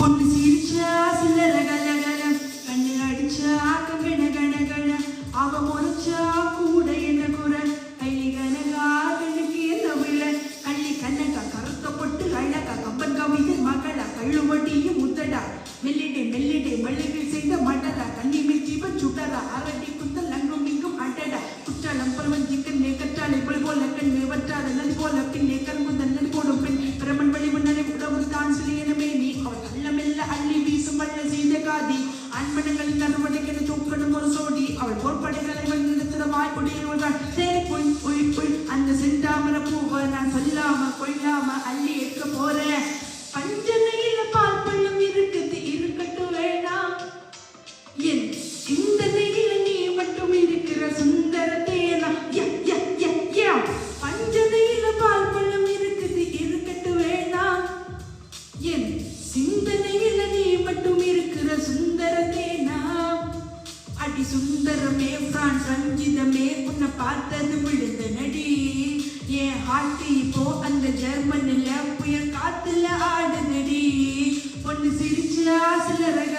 பொண்ணு சிரிச்சா சில்லற கலகல கண்ணு அடிச்சா கண்ண கணகண அவ முறைச்சா கூட என்ன குறை கைலி கனகா கண்ணுக்கு என்ன விழ கள்ளி கண்ணக்கா கருத்தப்பட்டு அழகா கம்பன் கவிதை மகளா கள்ளுவட்டியும் முத்தடா மெல்லிடே மெல்லிடே மல்லிகை செய்த மடரா கண்ணி மிச்சிவன் சுடரா அரடி குத்தல் அங்கும் இங்கும் அடடா குற்றாலம் பருவன் சிக்கன் கற்றாலை போல கண்ணு வற்றாத நதி போல பின்னே கரும்புதல் நடி போடும் பெண் பிரமன் வழிவு நரை உடவு தான் சிலியனமே நீ அவள் கள்ளமெல்ல அள்ளி வீசும் வல்ல செய்த காதி அன்பனங்களின் அறுவடைக்கென தூக்கணும் ஒரு சோடி அவள் போர்ப்படைகளை நிறுத்திடமாய் குடியிருவதால் சரி பொய் பொய் பொய் அந்த செந்தாமர பூவை நான் சொல்லாம கொள்ளாம அள்ளி எடுக்க போறேன் பஞ்சனையில பால் பள்ளம் இருக்குது இருக்கட்டும் வேணாம் என் சிந்தனையில நீ மட்டும் இருக்கிற சுந்தர தேனா பஞ்சனையில பால் பள்ளம் இருக்குது இருக்கட்டும் வேணாம் என் சிந்தனையில நீ மட்டும் இருக்கிற சுந்தர தேனா அடி சுந்தரமே பிரான்ஸ் ரஞ்சிதமே உன்னை பார்த்தது விழுந்த நடி என் ஹார்ட் இப்போ அந்த ஜெர்மனில புயல் காத்துல ஆடுதடி பொண்ணு சிரிச்சா சிலரக